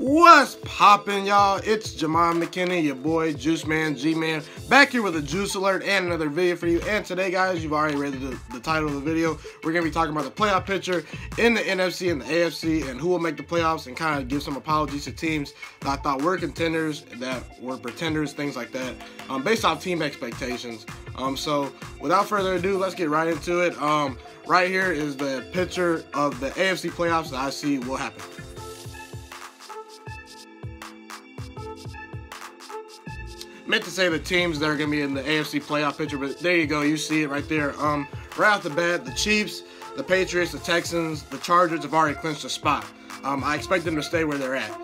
What's poppin', y'all? It's Ghiman Mckinney, your boy, Juice Man, G-Man, back here with a juice alert and another video for you. And today, guys, you've already read the title of the video. We're going to be talking about the playoff picture in the NFC and the AFC and who will make the playoffs, and kind of give some apologies to teams that I thought were contenders, that were pretenders, things like that, based off team expectations. So without further ado, let's get right into it. Right here is the picture of the AFC playoffs that I see will happen. Meant to say the teams that are going to be in the AFC playoff picture, but there you go. You see it right there. Right off the bat, the Chiefs, the Patriots, the Texans, the Chargers have already clinched a spot. I expect them to stay where they're at.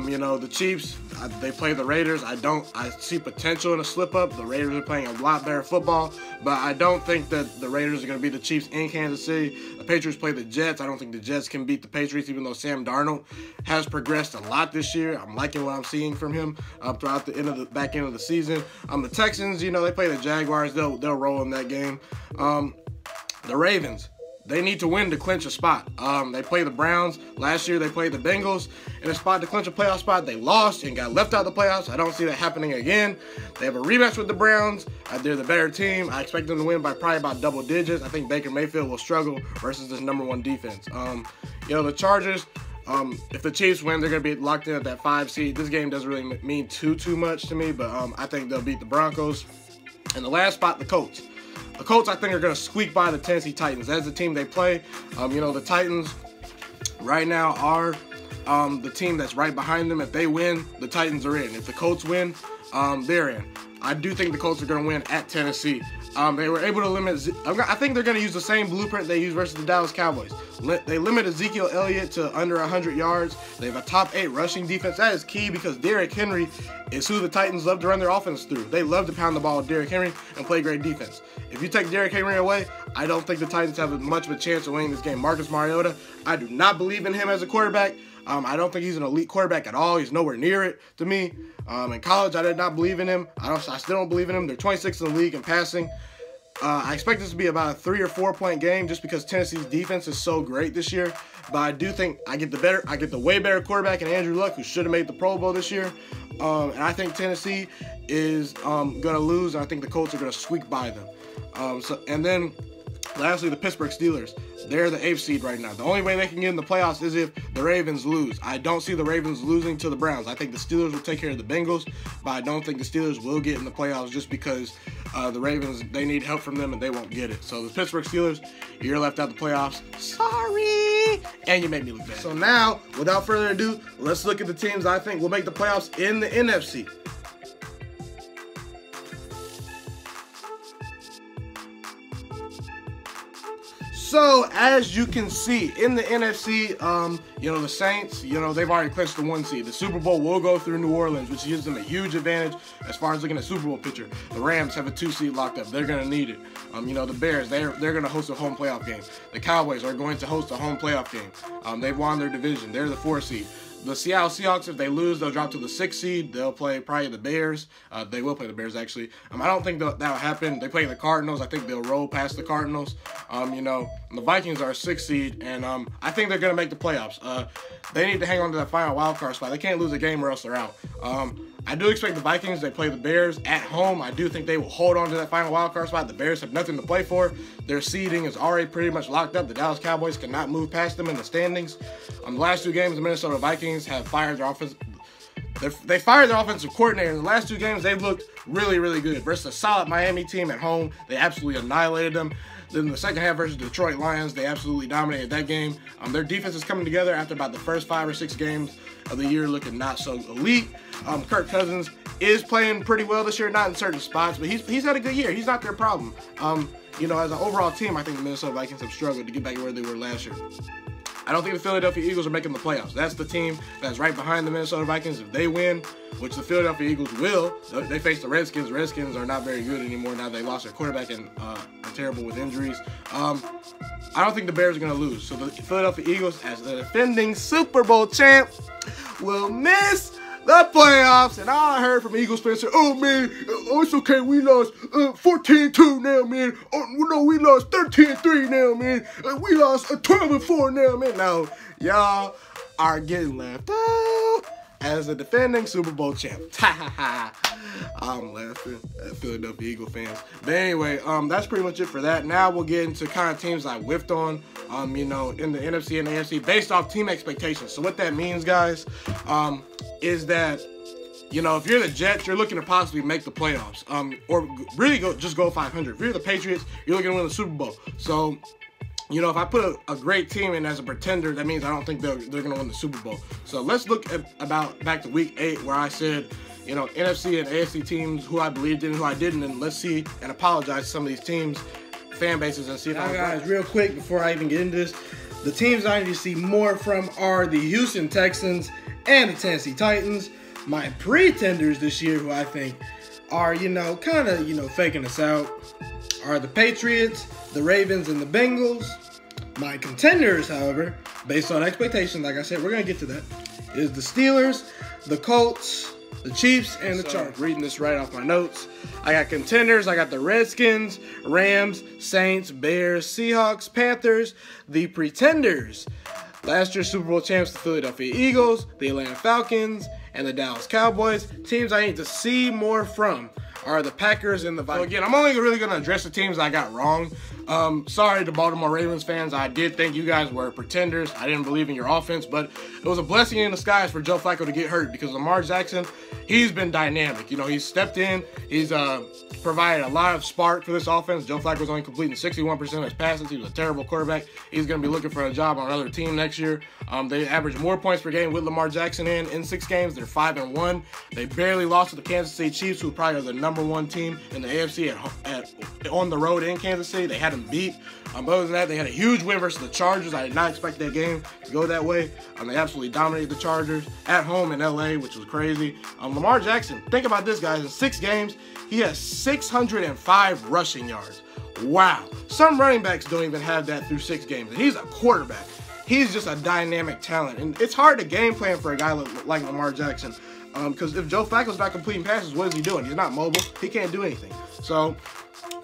You know, the Chiefs, they play the Raiders. I see potential in a slip-up. The Raiders are playing a lot better football, but I don't think that the Raiders are going to beat the Chiefs in Kansas City. The Patriots play the Jets. I don't think the Jets can beat the Patriots, even though Sam Darnold has progressed a lot this year. I'm liking what I'm seeing from him throughout the back end of the season. The Texans, you know, they play the Jaguars. They'll roll in that game. The Ravens, they need to win to clinch a spot. They play the Browns. Last year, they played the Bengals in a spot to clinch a playoff spot. They lost and got left out of the playoffs. I don't see that happening again. They have a rematch with the Browns. They're the better team. I expect them to win by probably about double digits. I think Baker Mayfield will struggle versus this #1 defense. You know, the Chargers, if the Chiefs win, they're going to be locked in at that 5 seed. This game doesn't really mean too much to me, but I think they'll beat the Broncos. And the last spot, the Colts. The Colts, I think, are going to squeak by the Tennessee Titans. That's the team they play. You know, the Titans right now are the team that's right behind them. If they win, the Titans are in. If the Colts win, they're in. I do think the Colts are going to win at Tennessee. They were able to limit. I think they're going to use the same blueprint they used versus the Dallas Cowboys. They limit Ezekiel Elliott to under 100 yards. They have a top 8 rushing defense. That is key because Derrick Henry is who the Titans love to run their offense through. They love to pound the ball with Derrick Henry and play great defense. If you take Derrick Henry away, I don't think the Titans have much of a chance of winning this game. Marcus Mariota, I do not believe in him as a quarterback. I don't think he's an elite quarterback at all. He's nowhere near it to me. In college, I did not believe in him. I still don't believe in him. They're 26th in the league in passing. I expect this to be about a 3 or 4 point game just because Tennessee's defense is so great this year. But I do think I get the way better quarterback in Andrew Luck, who should have made the Pro Bowl this year. And I think Tennessee is going to lose, and I think the Colts are going to squeak by them. And then lastly, the Pittsburgh Steelers. They're the 8th seed right now. The only way they can get in the playoffs is if the Ravens lose. I don't see the Ravens losing to the Browns. I think the Steelers will take care of the Bengals, but I don't think the Steelers will get in the playoffs just because the Ravens, they need help from them and they won't get it. So the Pittsburgh Steelers, you're left out the playoffs. Sorry. And you made me look bad. So now, without further ado, let's look at the teams I think will make the playoffs in the NFC. So, as you can see, in the NFC, you know, the Saints, you know, they've already clinched the 1 seed. The Super Bowl will go through New Orleans, which gives them a huge advantage as far as looking at Super Bowl picture. The Rams have a 2 seed locked up. They're going to need it. You know, the Bears, they're going to host a home playoff game. The Cowboys are going to host a home playoff game. They've won their division. They're the 4 seed. The Seattle Seahawks, if they lose, they'll drop to the 6th seed. They'll play probably the Bears. They will play the Bears, actually. I don't think that'll happen. They play the Cardinals. I think they'll roll past the Cardinals. You know, the Vikings are a 6th seed, and I think they're going to make the playoffs. They need to hang on to that final wild card spot. They can't lose a game or else they're out. I do expect the Vikings, they play the Bears at home. I do think they will hold on to that final wild card spot. The Bears have nothing to play for. Their seeding is already pretty much locked up. The Dallas Cowboys cannot move past them in the standings. The last 2 games, the Minnesota Vikings have fired their offense. They fired their offensive coordinator. In the last 2 games, they've looked really, really good. Versus a solid Miami team at home, they absolutely annihilated them. Then the second half versus Detroit Lions, they absolutely dominated that game. Their defense is coming together after about the first 5 or 6 games of the year looking not so elite. Kirk Cousins is playing pretty well this year, not in certain spots, but he's had a good year. He's not their problem. You know, as an overall team, I think the Minnesota Vikings have struggled to get back where they were last year. I don't think the Philadelphia Eagles are making the playoffs. That's the team that's right behind the Minnesota Vikings. If they win, which the Philadelphia Eagles will, they face the Redskins. The Redskins are not very good anymore now they lost their quarterback and are terrible with injuries. I don't think the Bears are going to lose. So the Philadelphia Eagles, as the defending Super Bowl champ, will miss the playoffs. And all I heard from Eagles fans say, oh man, oh, it's okay, we lost 14-2 now, man. Oh no, we lost 13-3 now, man. We lost 12-4 now, man. No, y'all are getting left out as the defending Super Bowl champ. I'm laughing at Philadelphia Eagle fans. But anyway, that's pretty much it for that. Now we'll get into kind of teams I whiffed on, you know, in the NFC and the AFC based off team expectations. So what that means, guys, is that, you know, if you're the Jets, you're looking to possibly make the playoffs, or really go 500. If you're the Patriots, you're looking to win the Super Bowl. So, you know, if I put a great team in as a pretender, that means I don't think they're going to win the Super Bowl. So let's look at back to Week 8, where I said, you know, NFC and AFC teams who I believed in, who I didn't, and let's see and apologize to some of these teams, fan bases, and see if guys, real quick before I even get into this, the teams I need to see more from are the Houston Texans and the Tennessee Titans. My pretenders this year, who I think are, you know, kind of, you know, faking us out, are the Patriots, the Ravens, and the Bengals. My contenders, however, based on expectations, like I said, we're going to get to that, is the Steelers, the Colts, the Chiefs, and the Chargers. Reading this right off my notes. I got contenders. I got the Redskins, Rams, Saints, Bears, Seahawks, Panthers. The pretenders, last year's Super Bowl champs, the Philadelphia Eagles, the Atlanta Falcons, and the Dallas Cowboys. Teams I need to see more from are the Packers and the Vikings. So again, I'm only really going to address the teams I got wrong. Sorry to Baltimore Ravens fans. I did think you guys were pretenders. I didn't believe in your offense, but it was a blessing in disguise for Joe Flacco to get hurt because Lamar Jackson, he's been dynamic. You know, he's stepped in. He's provided a lot of spark for this offense. Joe Flacco was only completing 61% of his passes. He was a terrible quarterback. He's going to be looking for a job on another team next year. They average more points per game with Lamar Jackson in 6 games. They're 5-1. They barely lost to the Kansas City Chiefs, who probably are the #1 team in the AFC on the road in Kansas City. They had them beat. Other than that, they had a huge win versus the Chargers. I did not expect that game to go that way. They absolutely dominated the Chargers at home in LA, which was crazy. Lamar Jackson, think about this, guys. In 6 games, he has 605 rushing yards. Wow. Some running backs don't even have that through 6 games. And he's a quarterback. He's just a dynamic talent. And it's hard to game plan for a guy like Lamar Jackson. Because if Joe Flacco's not completing passes, what is he doing? He's not mobile. He can't do anything. So,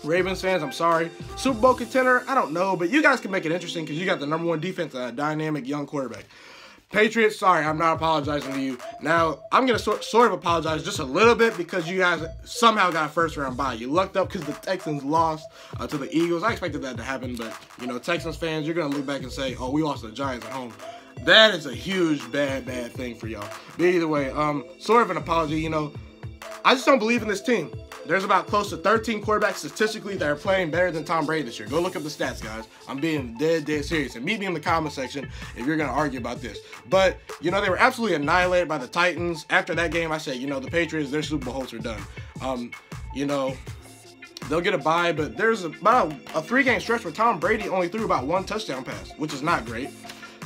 Ravens fans, I'm sorry. Super Bowl contender, I don't know. But you guys can make it interesting because you got the #1 defense and a dynamic young quarterback. Patriots, sorry, I'm not apologizing to you. Now, I'm going to sort of apologize just a little bit because you guys somehow got a first-round bye. You lucked up because the Texans lost to the Eagles. I expected that to happen, but, you know, Texans fans, you're going to look back and say, oh, we lost to the Giants at home. That is a huge, bad thing for y'all. But either way, sort of an apology, you know. I just don't believe in this team. There's about close to 13 quarterbacks statistically that are playing better than Tom Brady this year. Go look up the stats, guys. I'm being dead serious. And meet me in the comment section if you're going to argue about this. But, you know, they were absolutely annihilated by the Titans. After that game, I said, you know, the Patriots, their Super Bowl hopes are done. You know, they'll get a bye, but there's about a 3-game stretch where Tom Brady only threw about 1 touchdown pass, which is not great.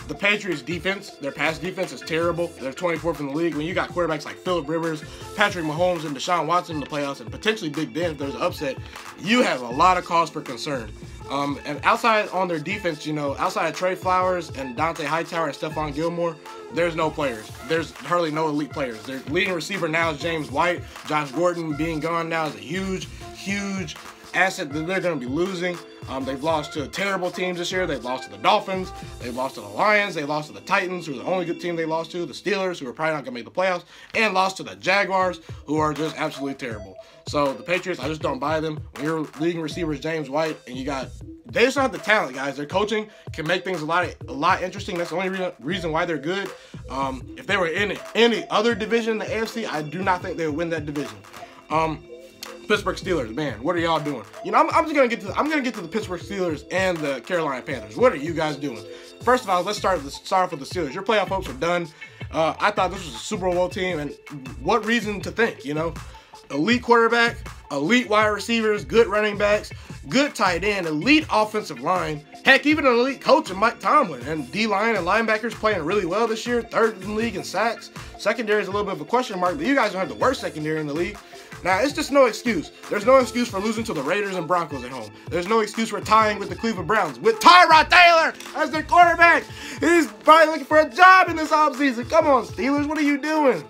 The Patriots defense, their pass defense is terrible. They're 24th in the league. When you got quarterbacks like Phillip Rivers, Patrick Mahomes, and Deshaun Watson in the playoffs, and potentially Big Ben if there's an upset, you have a lot of cause for concern. And outside on their defense, you know, outside of Trey Flowers and Dante Hightower and Stephon Gilmore, there's no players. There's hardly no elite players. Their leading receiver now is James White. Josh Gordon being gone now is a huge asset that they're going to be losing. They've lost to terrible teams this year. They've lost to the Dolphins. They've lost to the Lions. They lost to the Titans, who are the only good team they lost to. The Steelers, who are probably not going to make the playoffs. And lost to the Jaguars, who are just absolutely terrible. So the Patriots, I just don't buy them. When your leading receiver is James White, and they just don't have the talent, guys. Their coaching can make things a lot interesting. That's the only reason why they're good. If they were in any other division in the AFC, I do not think they would win that division. Pittsburgh Steelers, man, what are y'all doing? You know, I'm gonna get to the Pittsburgh Steelers and the Carolina Panthers. What are you guys doing? First of all, let's start off with the Steelers. Your playoff hopes are done. I thought this was a Super Bowl team, and what reason to think? You know, elite quarterback, elite wide receivers, good running backs, good tight end, elite offensive line, heck, even an elite coach in Mike Tomlin, and D-line and linebackers playing really well this year, 3rd in the league in sacks. Secondary is a little bit of a question mark, but you guys don't have the worst secondary in the league. Now, it's just no excuse. There's no excuse for losing to the Raiders and Broncos at home. There's no excuse for tying with the Cleveland Browns with Tyrod Taylor as their quarterback. He's probably looking for a job in this offseason. Come on, Steelers, what are you doing?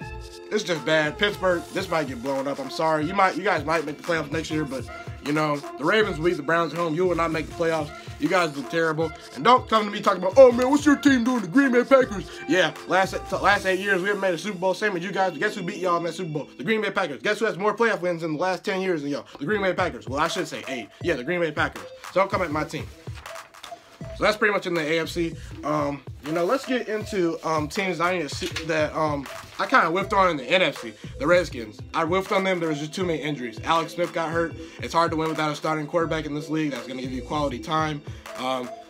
It's just bad. Pittsburgh, this might get blown up. I'm sorry. You guys might make the playoffs next year, but you know, the Ravens will beat the Browns at home. You will not make the playoffs. You guys look terrible. And don't come to me talking about, oh man, what's your team doing? The Green Bay Packers. Yeah, last 8 years we haven't made a Super Bowl. Same as you guys. Guess who beat y'all in that Super Bowl? The Green Bay Packers. Guess who has more playoff wins in the last 10 years than y'all? The Green Bay Packers. Well, I should say 8. Yeah, the Green Bay Packers. So don't come at my team. So that's pretty much in the AFC. You know, let's get into teams I need to see that I kind of whiffed on in the NFC. The Redskins. I whiffed on them. There was just too many injuries. Alex Smith got hurt. It's hard to win without a starting quarterback in this league. That's going to give you quality time.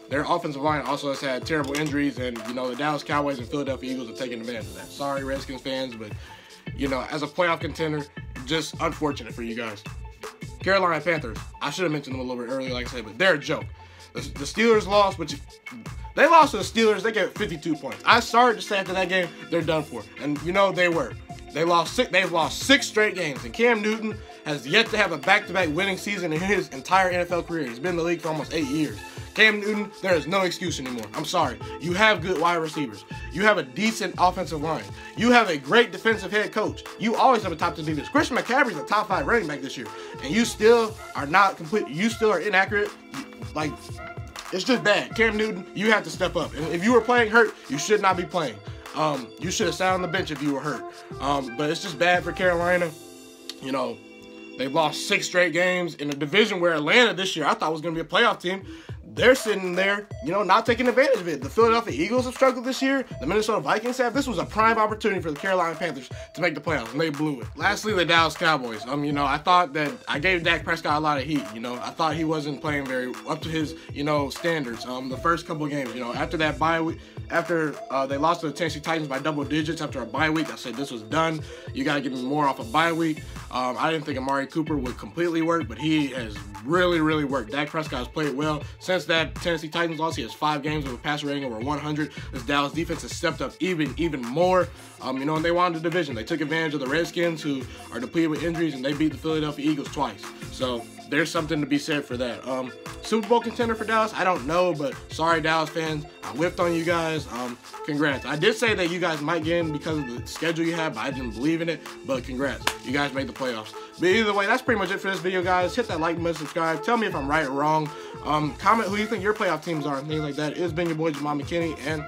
Their offensive line also has had terrible injuries, and you know the Dallas Cowboys and Philadelphia Eagles have taken advantage of that. Sorry, Redskins fans, but you know, as a playoff contender, just unfortunate for you guys. Carolina Panthers. I should have mentioned them a little bit earlier, like I said, but they're a joke. The Steelers lost, which they lost to the Steelers. They get 52 points. I started to say after that game, they're done for, and you know they were. They've lost 6 straight games, and Cam Newton has yet to have a back-to-back winning season in his entire NFL career. He's been in the league for almost 8 years. Cam Newton, there is no excuse anymore. I'm sorry. You have good wide receivers. You have a decent offensive line. You have a great defensive head coach. You always have a top 10 defense. Christian McCaffrey's a top 5 running back this year, and you still are not complete. You still are inaccurate. Like, it's just bad. Cam Newton, you have to step up. And if you were playing hurt, you should not be playing. You should have sat on the bench if you were hurt. But it's just bad for Carolina. You know, they've lost 6 straight games in a division where Atlanta this year I thought was going to be a playoff team. They're sitting there, you know, not taking advantage of it. The Philadelphia Eagles have struggled this year. The Minnesota Vikings have. This was a prime opportunity for the Carolina Panthers to make the playoffs, and they blew it. Lastly, the Dallas Cowboys. You know, I thought that I gave Dak Prescott a lot of heat. You know, I thought he wasn't playing very up to his, you know, standards. The first couple of games, you know, after that bye week, after they lost to the Tennessee Titans by double digits after a bye week, I said this was done. You got to give me more off a bye week. I didn't think Amari Cooper would completely work, but he has really, really worked. Dak Prescott has played well. Since that Tennessee Titans loss, he has 5 games with a passer rating over 100. This Dallas defense has stepped up even more. You know, and they won the division. They took advantage of the Redskins, who are depleted with injuries, and they beat the Philadelphia Eagles twice. So there's something to be said for that. Super Bowl contender for Dallas? I don't know, but sorry, Dallas fans. I whiffed on you guys. Congrats. I did say that you guys might get in because of the schedule you have, but I didn't believe in it. But congrats. You guys made the playoffs. But either way, that's pretty much it for this video, guys. Hit that like button, subscribe. Tell me if I'm right or wrong. Comment who you think your playoff teams are and things like that. It's been your boy, Ghiman Mckinney, and